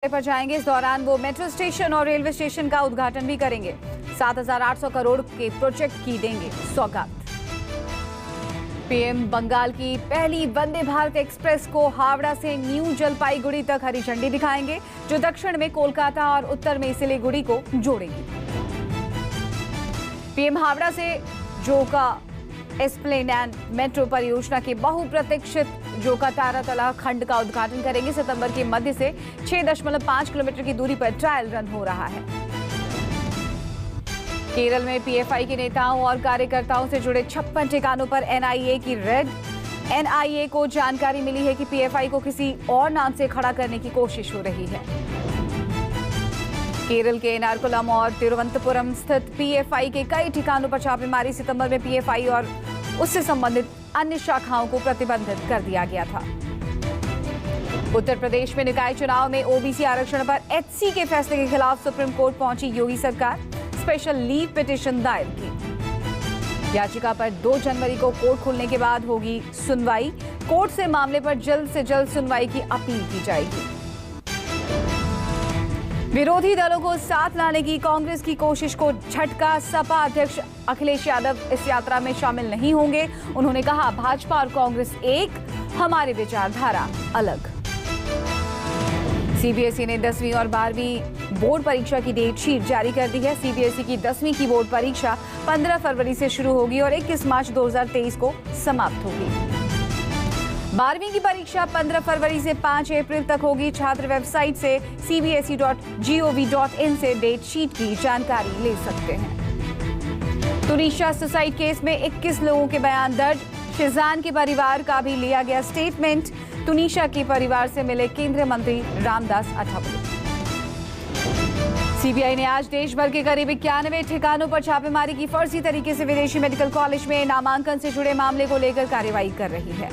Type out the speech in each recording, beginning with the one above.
पर जाएंगे। इस दौरान वो मेट्रो स्टेशन और रेलवे स्टेशन का उद्घाटन भी करेंगे। 7,800 करोड़ के प्रोजेक्ट की देंगे सौगात। पीएम बंगाल की पहली वंदे भारत एक्सप्रेस को हावड़ा से न्यू जलपाईगुड़ी तक हरी झंडी दिखाएंगे, जो दक्षिण में कोलकाता और उत्तर में सिलीगुड़ी को जोड़ेगी। पीएम हावड़ा से जोका एस्प्लेनेड मेट्रो परियोजना के बहुप्रतीक्षित जोका तारातला खंड का उद्घाटन करेंगे। सितंबर के मध्य से 6.5 किलोमीटर की दूरी पर ट्रायल रन हो रहा है। केरल में पीएफआई के नेताओं और कार्यकर्ताओं से जुड़े 56 ठिकानों पर एनआईए की रेड। एनआईए को जानकारी मिली है कि पीएफआई को किसी और नाम से खड़ा करने की कोशिश हो रही है। केरल के एर्नाकुलम और तिरुवनंतपुरम स्थित पीएफआई के कई ठिकानों पर छापेमारी। सितंबर में पीएफआई और उससे संबंधित अन्य शाखाओं को प्रतिबंधित कर दिया गया था। उत्तर प्रदेश में निकाय चुनाव में ओबीसी आरक्षण पर एचसी के फैसले के खिलाफ सुप्रीम कोर्ट पहुंची योगी सरकार। स्पेशल लीव पिटीशन दायर की। याचिका पर 2 जनवरी को कोर्ट खुलने के बाद होगी सुनवाई। कोर्ट से मामले पर जल्द से जल्द सुनवाई की अपील की जाएगी। विरोधी दलों को साथ लाने की कांग्रेस की कोशिश को झटका। सपा अध्यक्ष अखिलेश यादव इस यात्रा में शामिल नहीं होंगे। उन्होंने कहा, भाजपा और कांग्रेस एक, हमारी विचारधारा अलग। सीबीएसई ने 10वीं और 12वीं बोर्ड परीक्षा की डेट शीट जारी कर दी है। सीबीएसई की 10वीं की बोर्ड परीक्षा 15 फरवरी से शुरू होगी और 21 मार्च 2023 को समाप्त होगी। 12वीं की परीक्षा 15 फरवरी से 5 अप्रैल तक होगी। छात्र वेबसाइट से cbse.gov.in से डेट शीट की जानकारी ले सकते हैं। तुनीशा सुसाइड केस में 21 लोगों के बयान दर्ज। शिजान के परिवार का भी लिया गया स्टेटमेंट। तुनीशा के परिवार से मिले केंद्रीय मंत्री रामदास अठावले। सीबीआई ने आज देश भर के करीब 91 ठिकानों पर छापेमारी की। फर्जी तरीके से विदेशी मेडिकल कॉलेज में नामांकन से जुड़े मामले को लेकर कार्रवाई कर रही है।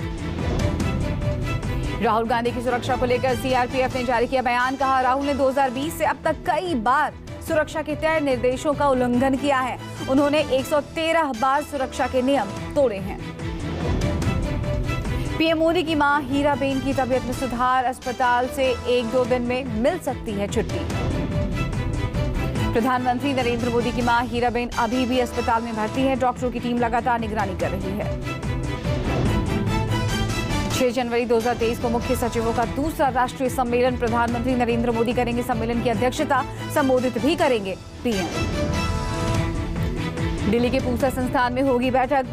राहुल गांधी की सुरक्षा को लेकर सीआरपीएफ ने जारी किया बयान। कहा, राहुल ने 2020 से अब तक कई बार सुरक्षा के तय निर्देशों का उल्लंघन किया है। उन्होंने 113 बार सुरक्षा के नियम तोड़े हैं। पीएम मोदी की मां हीराबेन की तबीयत में सुधार। अस्पताल से 1-2 दिन में मिल सकती है छुट्टी। प्रधानमंत्री नरेंद्र मोदी की मां हीराबेन अभी भी अस्पताल में भर्ती है। डॉक्टरों की टीम लगातार निगरानी कर रही है। 6 जनवरी 2023 को मुख्य सचिवों का दूसरा राष्ट्रीय सम्मेलन। प्रधानमंत्री नरेंद्र मोदी करेंगे सम्मेलन की अध्यक्षता। संबोधित भी करेंगे पीएम। दिल्ली के पूसा संस्थान में होगी बैठक।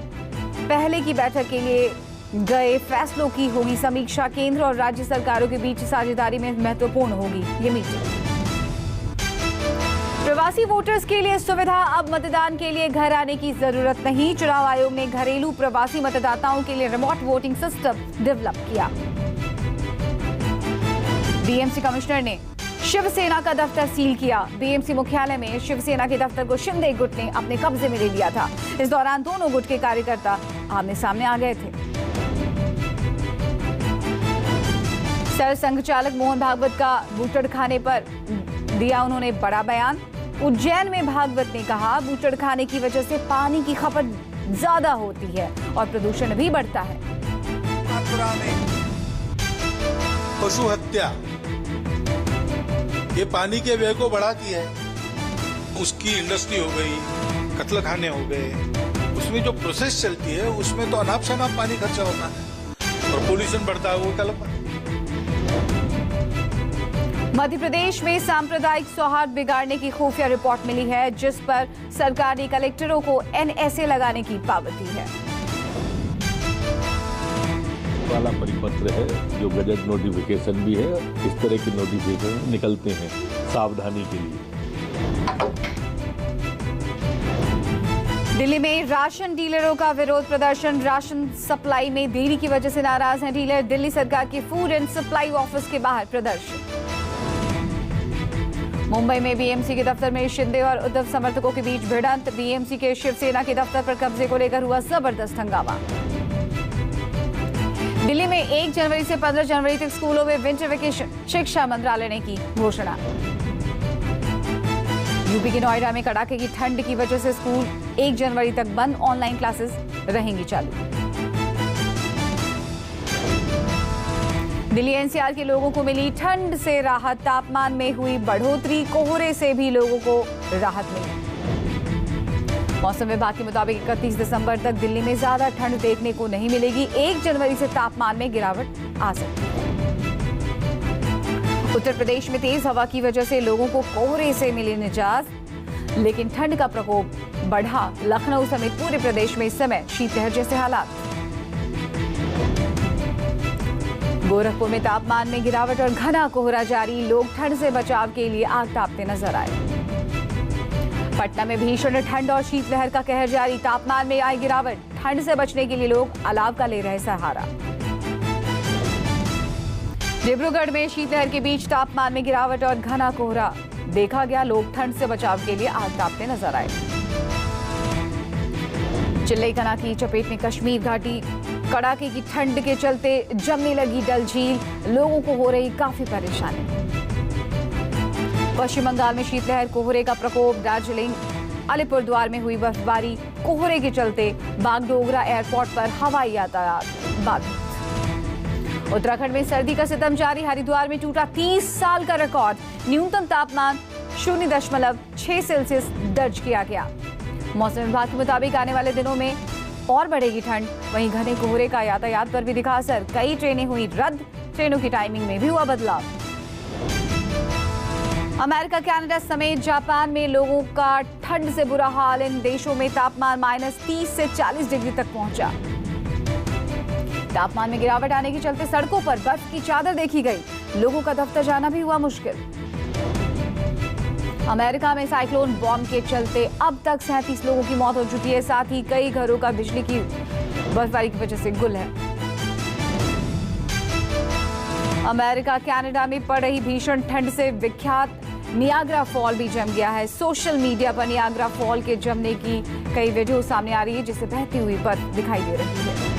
पहले की बैठक के लिए गए फैसलों की होगी समीक्षा। केंद्र और राज्य सरकारों के बीच साझेदारी में महत्वपूर्ण होगी ये मीटिंग। प्रवासी वोटर्स के लिए सुविधा। अब मतदान के लिए घर आने की जरूरत नहीं। चुनाव आयोग ने घरेलू प्रवासी मतदाताओं के लिए रिमोट वोटिंग सिस्टम डेवलप किया। बीएमसी कमिश्नर ने शिवसेना का दफ्तर सील किया। बीएमसी मुख्यालय में शिवसेना के दफ्तर को शिंदे गुट ने अपने कब्जे में ले लिया था। इस दौरान दोनों गुट के कार्यकर्ता आमने सामने आ गए थे। सर संघ चालक मोहन भागवत का बूचड़खाने पर दिया उन्होंने बड़ा बयान। उज्जैन में भागवत ने कहा, बूचड़खाने की वजह से पानी की खपत ज्यादा होती है और प्रदूषण भी बढ़ता है। मात्रा में पशु हत्या ये पानी के व्यय को बढ़ाती है। उसकी इंडस्ट्री हो गई, कत्लखाने हो गए, उसमें जो प्रोसेस चलती है उसमें तो अनाप शनाप पानी खर्चा होता है और पोल्यूशन बढ़ता है। वो कल मध्य प्रदेश में सांप्रदायिक सौहार्द बिगाड़ने की खुफिया रिपोर्ट मिली है, जिस पर सरकार ने कलेक्टरों को एनएसए लगाने की पाबंदी दी है। वाला परिपत्र है जो गजट नोटिफिकेशन भी है। इस तरह के नोटिफिकेशन निकलते हैं सावधानी के लिए। दिल्ली में राशन डीलरों का विरोध प्रदर्शन। राशन सप्लाई में देरी की वजह से नाराज हैं डीलर। दिल्ली सरकार के फूड एंड सप्लाई ऑफिस के बाहर प्रदर्शन। मुंबई में बीएमसी के दफ्तर में शिंदे और उद्धव समर्थकों के बीच भिड़ंत। बीएमसी के शिवसेना के दफ्तर पर कब्जे को लेकर हुआ जबरदस्त हंगामा। दिल्ली में 1 जनवरी से 15 जनवरी तक स्कूलों में विंटर वेकेशन। शिक्षा मंत्रालय ने की घोषणा। यूपी के नोएडा में कड़ाके की ठंड की वजह से स्कूल 1 जनवरी तक बंद। ऑनलाइन क्लासेस रहेंगी चालू। दिल्ली एनसीआर के लोगों को मिली ठंड से राहत, तापमान में हुई बढ़ोतरी, कोहरे से भी लोगों को राहत मिली। मौसम विभाग के मुताबिक 31 दिसंबर तक दिल्ली में ज्यादा ठंड देखने को नहीं मिलेगी। 1 जनवरी से तापमान में गिरावट आ सकती है। उत्तर प्रदेश में तेज हवा की वजह से लोगों को कोहरे से मिली निजात, लेकिन ठंड का प्रकोप बढ़ा। लखनऊ समेत पूरे प्रदेश में इस समय शीतलहर जैसे हालात। गोरखपुर में तापमान में गिरावट और घना कोहरा जारी, लोग ठंड से बचाव के लिए आग तापते नजर आए। पटना में भीषण ठंड और शीतलहर का कहर जारी, तापमान में आई गिरावट, ठंड से बचने के लिए लोग अलाव का ले रहे सहारा। डिब्रूगढ़ में शीतलहर के बीच तापमान में गिरावट और घना कोहरा देखा गया, लोग ठंड से बचाव के लिए आग तापते नजर आए। चिल्लई कना की चपेट में कश्मीर घाटी, कड़ाके की ठंड के चलते जमने लगी डल झील, लोगों को हो रही काफी परेशानी। पश्चिम बंगाल में शीतलहर, कोहरे का प्रकोप, दार्जिलिंग अलीपुरद्वार में हुई बर्फबारी, कोहरे के चलते बागडोगरा एयरपोर्ट पर हवाई यातायात बाधित। उत्तराखंड में सर्दी का सितम जारी, हरिद्वार में टूटा 30 साल का रिकॉर्ड, न्यूनतम तापमान 0.6 सेल्सियस दर्ज किया गया। मौसम विभाग के मुताबिक आने वाले दिनों में और बढ़ेगी ठंड, वहीं घने कोहरे का यातायात पर भी दिखा असर। कई ट्रेनें हुई रद्द, ट्रेनों की टाइमिंग में भी हुआ बदलाव। अमेरिका, कनाडा समेत जापान में लोगों का ठंड से बुरा हाल, इन देशों में तापमान -30 से 40 डिग्री तक पहुंचा। तापमान में गिरावट आने के चलते सड़कों पर बर्फ की चादर देखी गई, लोगों का दफ्तर जाना भी हुआ मुश्किल। अमेरिका में साइक्लोन बॉम्ब के चलते अब तक 37 लोगों की मौत हो चुकी है, साथ ही कई घरों का बिजली की बर्फबारी की वजह से गुल है। अमेरिका, कनाडा में पड़ रही भीषण ठंड से विख्यात नियाग्रा फॉल भी जम गया है। सोशल मीडिया पर नियाग्रा फॉल के जमने की कई वीडियो सामने आ रही है, जिससे बहती हुई बर्फ दिखाई दे रही है।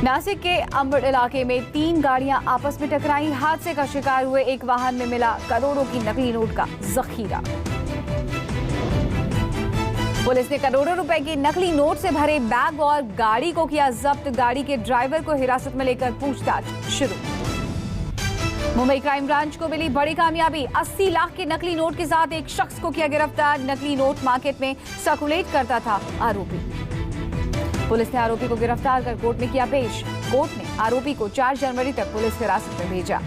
नासिक के अंबड़ इलाके में 3 गाड़ियां आपस में टकराई, हादसे का शिकार हुए। एक वाहन में मिला करोड़ों की नकली नोट का जखीरा। पुलिस ने करोड़ों रुपए के नकली नोट से भरे बैग और गाड़ी को किया जब्त। गाड़ी के ड्राइवर को हिरासत में लेकर पूछताछ शुरू। मुंबई क्राइम ब्रांच को मिली बड़ी कामयाबी, 80 लाख के नकली नोट के साथ एक शख्स को किया गिरफ्तार। नकली नोट मार्केट में सर्कुलेट करता था आरोपी। पुलिस ने आरोपी को गिरफ्तार कर कोर्ट में किया पेश। कोर्ट ने आरोपी को 4 जनवरी तक पुलिस हिरासत में भेजा।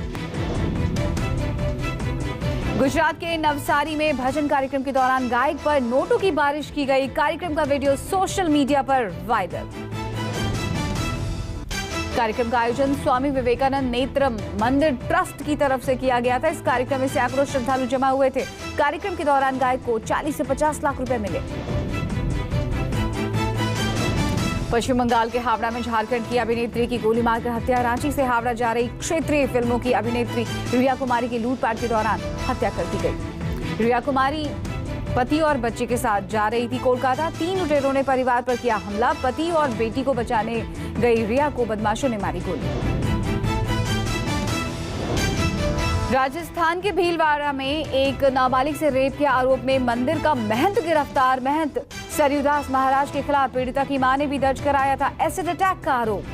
गुजरात के नवसारी में भजन कार्यक्रम के दौरान गायक पर नोटों की बारिश की गई। कार्यक्रम का वीडियो सोशल मीडिया पर वायरल। कार्यक्रम का आयोजन स्वामी विवेकानंद नेत्र मंदिर ट्रस्ट की तरफ से किया गया था। इस कार्यक्रम में सैकड़ों श्रद्धालु जमा हुए थे। कार्यक्रम के दौरान गायक को 40 से 50 लाख रुपए मिले। पश्चिम बंगाल के हावड़ा में झारखंड की अभिनेत्री की गोली मारकर हत्या। रांची से हावड़ा जा रही क्षेत्रीय फिल्मों की अभिनेत्री रिया कुमारी की लूटपाट के दौरान हत्या कर दी गई। रिया कुमारी पति और बच्चे के साथ जा रही थी कोलकाता। 3 लुटेरों ने परिवार पर किया हमला। पति और बेटी को बचाने गई रिया को बदमाशों ने मारी गोली। राजस्थान के भीलवाड़ा में एक नाबालिग से रेप के आरोप में मंदिर का महंत गिरफ्तार। महंत सरयूदास महाराज के खिलाफ पीड़िता की मां ने भी दर्ज कराया था एसिड अटैक का आरोप।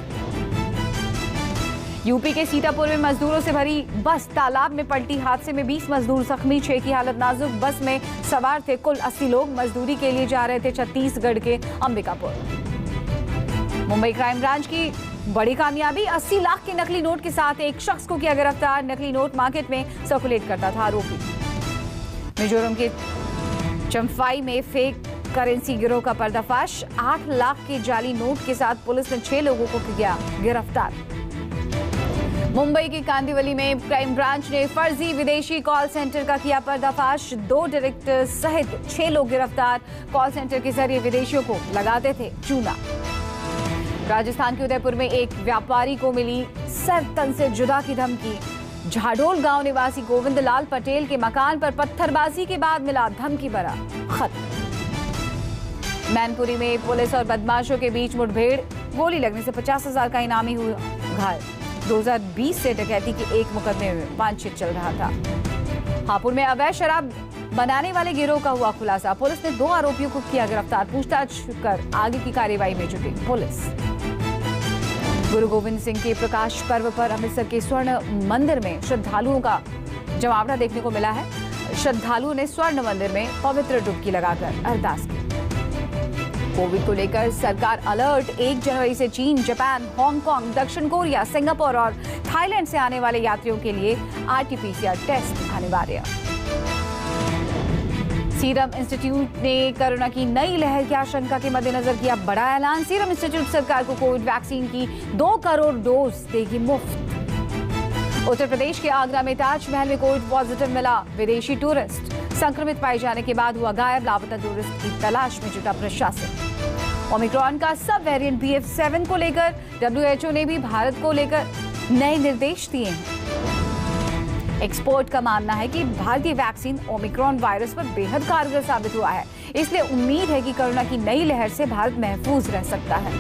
यूपी के सीतापुर में मजदूरों से भरी बस तालाब में पलटी। हादसे में 20 मजदूर जख्मी, 6 की हालत नाजुक। बस में सवार थे कुल 80 लोग। मजदूरी के लिए जा रहे थे छत्तीसगढ़ के अंबिकापुर। मुंबई क्राइम ब्रांच की बड़ी कामयाबी, 80 लाख के नकली नोट के साथ एक शख्स को किया गिरफ्तार। नकली नोट मार्केट में सर्कुलेट करता था आरोपी। मिजोरम के चंफाई में फेक करेंसी गिरोह का पर्दाफाश। 8 लाख के जाली नोट के साथ पुलिस ने 6 लोगों को किया गिरफ्तार। मुंबई के कांदिवली में क्राइम ब्रांच ने फर्जी विदेशी कॉल सेंटर का किया पर्दाफाश। 2 डायरेक्टर सहित 6 लोग गिरफ्तार। कॉल सेंटर के जरिए विदेशियों को लगाते थे चूना। राजस्थान के उदयपुर में एक व्यापारी को मिली सर-तन से जुदा की धमकी। झाडोल गांव निवासी गोविंद लाल पटेल के मकान पर पत्थरबाजी के बाद मिला धमकी भरा खत। मैनपुरी में पुलिस और बदमाशों के बीच मुठभेड़। गोली लगने से 50,000 का इनामी हुआ घायल। 2020 से डकैती के एक मुकदमे में वांछित चल रहा था। हापुड़ में अवैध शराब बनाने वाले गिरोह का हुआ खुलासा। पुलिस ने 2 आरोपियों को किया गिरफ्तार। पूछताछ कर आगे की कार्रवाई में जुटी पुलिस। गुरु गोविंद सिंह के प्रकाश पर्व पर अमृतसर के स्वर्ण मंदिर में श्रद्धालुओं का जमावड़ा देखने को मिला है। श्रद्धालुओं ने स्वर्ण मंदिर में पवित्र डुबकी लगाकर अरदास की। कोविड को लेकर सरकार अलर्ट। 1 जनवरी से चीन, जापान, हांगकांग, दक्षिण कोरिया, सिंगापुर और थाईलैंड से आने वाले यात्रियों के लिए RT-PCR टेस्ट अनिवार्य। सीरम इंस्टीट्यूट ने कोरोना की नई लहर की आशंका के मद्देनजर किया बड़ा ऐलान। सीरम इंस्टीट्यूट सरकार को कोविड वैक्सीन की 2 करोड़ डोज देगी मुफ्त। उत्तर प्रदेश के आगरा में ताजमहल में कोविड पॉजिटिव मिला। विदेशी टूरिस्ट संक्रमित पाए जाने के बाद हुआ गायब। लापता टूरिस्ट की तलाश में जुटा प्रशासन। ओमिक्रॉन का सब वेरिएंट BF7 को लेकर WHO ने भी भारत को लेकर नए निर्देश दिए हैं। एक्सपर्ट का मानना है कि भारतीय वैक्सीन ओमिक्रॉन वायरस पर बेहद कारगर साबित हुआ है, इसलिए उम्मीद है कि कोरोना की नई लहर से भारत महफूज रह सकता है।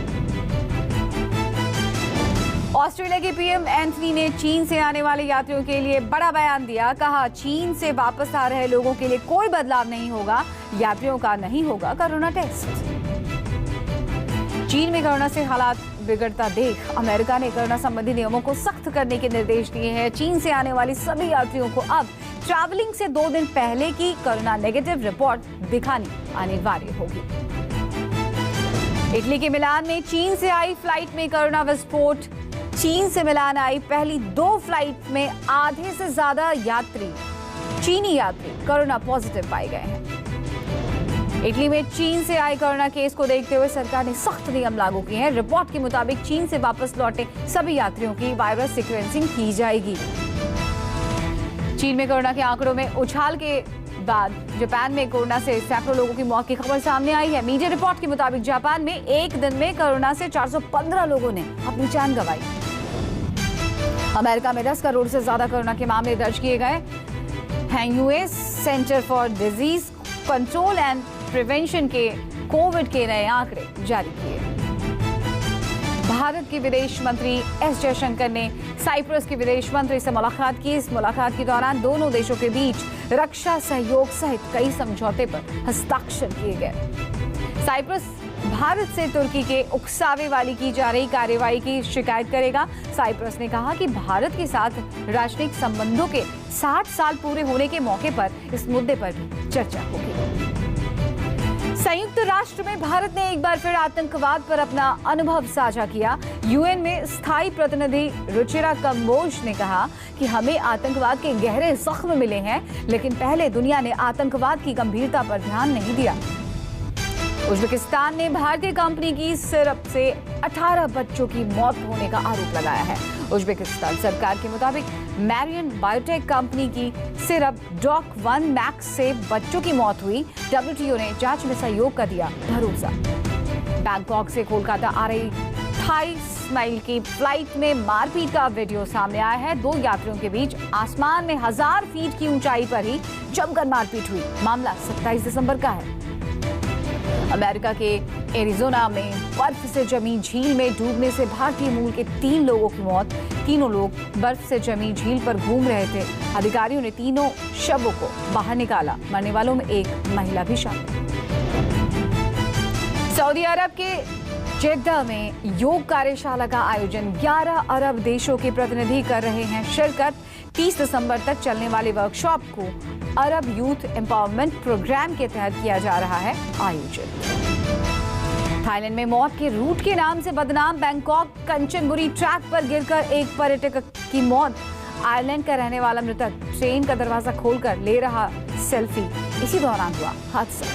ऑस्ट्रेलिया के PM एंथनी ने चीन से आने वाले यात्रियों के लिए बड़ा बयान दिया। कहा, चीन से वापस आ रहे लोगों के लिए कोई बदलाव नहीं होगा, यात्रियों का नहीं होगा कोरोना टेस्ट। चीन में कोरोना से हालात बिगड़ता देख अमेरिका ने कोरोना संबंधी नियमों को सख्त करने के निर्देश दिए हैं। चीन से आने वाली सभी यात्रियों को अब ट्रैवलिंग से 2 दिन पहले की कोरोना नेगेटिव रिपोर्ट दिखानी अनिवार्य होगी। इटली के मिलान में चीन से आई फ्लाइट में कोरोना विस्फोट। चीन से मिलान आई पहली 2 फ्लाइट में आधे से ज्यादा चीनी यात्री कोरोना पॉजिटिव पाए गए हैं। इटली में चीन से आए कोरोना केस को देखते हुए सरकार ने सख्त नियम लागू किए हैं। रिपोर्ट के मुताबिक चीन से वापस लौटे सभी यात्रियों की वायरस सीक्वेंसिंग की जाएगी। चीन में कोरोना के आंकड़ों में उछाल के बाद जापान में कोरोना से सैकड़ों लोगों की मौत की खबर सामने आई है। मीडिया रिपोर्ट के मुताबिक जापान में एक दिन में कोरोना से 415 लोगों ने अपनी जान गंवाई। अमेरिका में 10 करोड़ से ज्यादा कोरोना के मामले दर्ज किए गए हैं। US centre for disease control and prevention के कोविड के नए आंकड़े जारी किए। भारत के विदेश मंत्री S जयशंकर ने साइप्रस के विदेश मंत्री से मुलाकात की। इस मुलाकात के दौरान दोनों देशों के बीच रक्षा सहयोग सहित कई समझौते पर हस्ताक्षर किए गए। साइप्रस भारत से तुर्की के उकसावे वाली की जा रही कार्रवाई की शिकायत करेगा। साइप्रस ने कहा कि भारत के साथ राजनयिक संबंधों के 60 साल पूरे होने के मौके पर इस मुद्दे पर भी चर्चा होगी। संयुक्त राष्ट्र में भारत ने एक बार फिर आतंकवाद पर अपना अनुभव साझा किया। UN में स्थायी प्रतिनिधि रुचिरा कंबोज ने कहा कि हमें आतंकवाद के गहरे जख्म मिले हैं, लेकिन पहले दुनिया ने आतंकवाद की गंभीरता पर ध्यान नहीं दिया। उज्बेकिस्तान ने भारतीय कंपनी की सिरप से 18 बच्चों की मौत होने का आरोप लगाया है। उज्बेकिस्तान सरकार के मुताबिक मैरियन बायोटेक कंपनी की सिरप डॉक-1 मैक्स से बच्चों की मौत हुई। WTO ने जांच में सहयोग का दिया भरोसा। बैंकॉक से कोलकाता आ रही 28 माइल की फ्लाइट में मारपीट का वीडियो सामने आया है। 2 यात्रियों के बीच आसमान में 1000 फीट की ऊंचाई पर ही जमकर मारपीट हुई। मामला 27 दिसंबर का है। अमेरिका के एरिजोना में बर्फ से जमी झील में डूबने से भारतीय मूल के 3 लोगों की मौत। तीनों लोग बर्फ से जमी झील पर घूम रहे थे। अधिकारियों ने तीनों शवों को बाहर निकाला। मरने वालों में एक महिला भी शामिल। सऊदी अरब के जेद्दा में योग कार्यशाला का आयोजन 11 अरब देशों के प्रतिनिधि कर रहे हैं शिरकत। 30 दिसंबर तक चलने वाले वर्कशॉप को अरब यूथ एम्पावरमेंट प्रोग्राम के तहत किया जा रहा है आयोजित। थाईलैंड में मौत के रूट के नाम से बदनाम बैंकॉक कंचनबुरी ट्रैक पर गिरकर एक पर्यटक की मौत। आयरलैंड का रहने वाला मृतक ट्रेन का दरवाजा खोलकर ले रहा सेल्फी, इसी दौरान हुआ हादसा।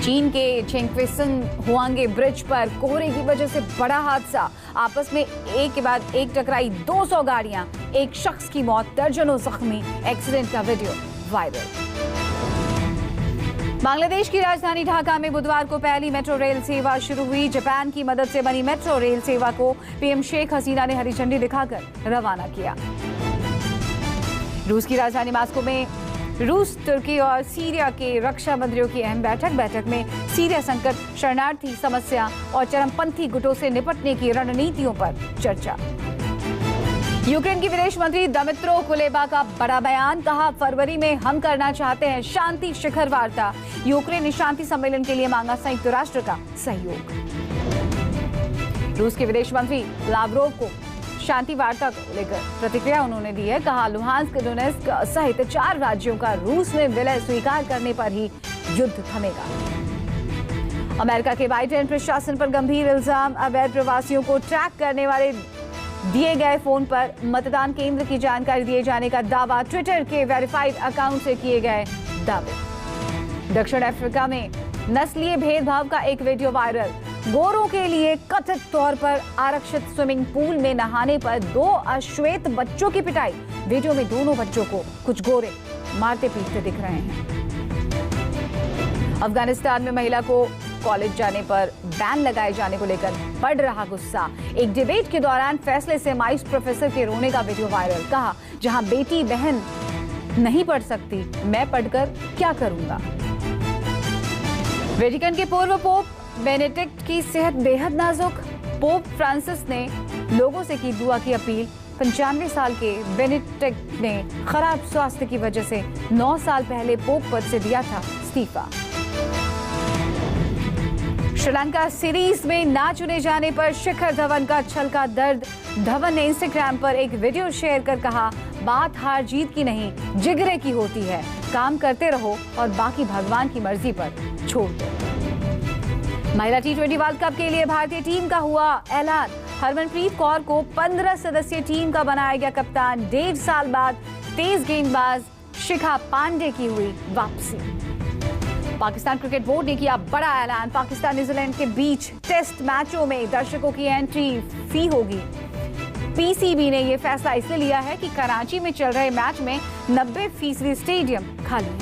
चीन के चेंगफेसन हुआंगे ब्रिज पर कोहरे की वजह से बड़ा हादसा। आपस में एक के बाद एक टकराई 200 गाड़ियां, एक शख्स की मौत, दर्जनों जख्मी। एक्सीडेंट का वीडियो वायरल। बांग्लादेश की राजधानी ढाका में बुधवार को पहली मेट्रो रेल सेवा शुरू हुई। जापान की मदद से बनी मेट्रो रेल सेवा को PM शेख हसीना ने हरी झंडी दिखाकर रवाना किया। रूस की राजधानी मॉस्को में रूस, तुर्की और सीरिया के रक्षा मंत्रियों की अहम बैठक में सीरिया संकट, शरणार्थी समस्या और चरमपंथी गुटों से निपटने की रणनीतियों पर चर्चा। यूक्रेन की विदेश मंत्री दमित्रो कुलेबा का बड़ा बयान। कहा, फरवरी में हम करना चाहते हैं शांति शिखर वार्ता। यूक्रेन ने शांति सम्मेलन के लिए मांगा संयुक्त राष्ट्र का सहयोग। रूस के विदेश मंत्री लावरोव को शांति वार्ता को लेकर प्रतिक्रिया उन्होंने दी है। कहा, लुहांस्क, डोनेस्क सहित 4 राज्यों का रूस में विलय स्वीकार करने पर ही युद्ध थमेगा। अमेरिका के बाइडेन प्रशासन पर गंभीर इल्जाम, अवैध प्रवासियों को ट्रैक करने वाले दिए गए फोन पर मतदान केंद्र की जानकारी दिए जाने का दावा, ट्विटर के वेरीफाइड अकाउंट से किए गए दावे। दक्षिण अफ्रीका में नस्लीय भेदभाव का एक वीडियो वायरल, गोरों के लिए कथित तौर पर आरक्षित स्विमिंग पूल में नहाने पर 2 अश्वेत बच्चों की पिटाई। वीडियो में दोनों बच्चों को कुछ गोरे मारते पीटते दिख रहे हैं। अफगानिस्तान में महिला को कॉलेज जाने पर बैन लगाए जाने को लेकर बढ़ रहा गुस्सा, एक डिबेट के दौरान फैसले से मायूस प्रोफेसर के रोने का वीडियो वायरल। कहा, जहां बेटी बहन नहीं पढ़ सकती, मैं पढ़कर क्या करूंगा। वेटिकन के पूर्व पोप बेनेडिक्ट की सेहत बेहद नाजुक, पोप फ्रांसिस ने लोगों से की दुआ की अपील। 95 साल के बेनेडिक्ट ने खराब स्वास्थ्य की वजह से 9 साल पहले पोप पद से दिया था इस्तीफा। श्रीलंका सीरीज में ना चुने जाने पर शिखर धवन का छलका दर्द। धवन ने इंस्टाग्राम पर एक वीडियो शेयर कर कहा, बात हार जीत की नहीं, जिगरे की होती है, काम करते रहो और बाकी भगवान की मर्जी पर छोड़ दो। महिला T20 वर्ल्ड कप के लिए भारतीय टीम का हुआ ऐलान, हरमनप्रीत कौर को 15 सदस्यीय टीम का बनाया गया कप्तान। 1.5 साल बाद तेज गेंदबाज शिखा पांडे की हुई वापसी। पाकिस्तान क्रिकेट बोर्ड ने किया बड़ा ऐलान, पाकिस्तान न्यूजीलैंड के बीच टेस्ट मैचों में दर्शकों की एंट्री फी होगी। पीसीबी ने यह फैसला इसलिए लिया है कि कराची में चल रहे मैच में 90% स्टेडियम खाली है।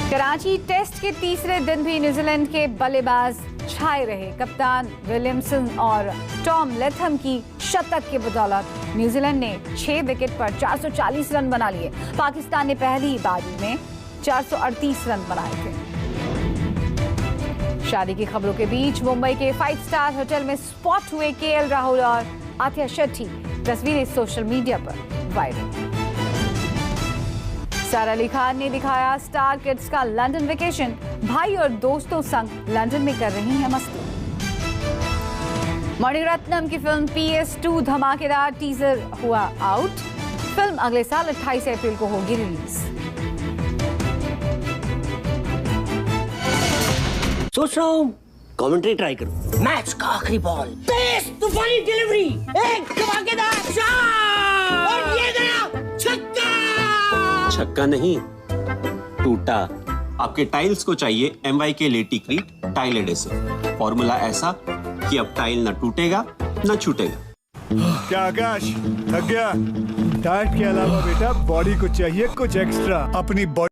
कराची टेस्ट के तीसरे दिन भी न्यूजीलैंड के बल्लेबाज छाए रहे। कप्तान विलियमसन और टॉम लेथम की शतक के बदौलत न्यूजीलैंड ने 6 विकेट पर 440 रन बना लिए। पाकिस्तान ने पहली ही पारी में 438 रन बनाए थे। शादी की खबरों के बीच मुंबई के 5 स्टार होटल में स्पॉट हुए केएल राहुल और आथिया शेट्टी, तस्वीरें सोशल मीडिया पर वायरल। सारा अली खान ने दिखाया स्टार किड्स का लंदन वेकेशन, भाई और दोस्तों संग लंदन में कर रही हैं मस्ती। मणिरत्नम की फिल्म PS2 धमाकेदार टीजर हुआ आउट। फिल्म अगले साल 28 अप्रैल को होगी रिलीज। सोच रहा हूँ कमेंट्री ट्राई करूं। मैच का आखिरी बॉल, तेज तूफानी डिलीवरी, एक धमाकेदार शॉट और ये गया छक्का। छक्का नहीं, टूटा। आपके टाइल्स को चाहिए MYK लेटिक्रीट टाइल एडेसिव। फॉर्मूला ऐसा कि अब टाइल न टूटेगा न छूटेगा। क्या आकाश, थक गया? डाइट के अलावा बेटा बॉडी को चाहिए कुछ एक्स्ट्रा। अपनी बॉडी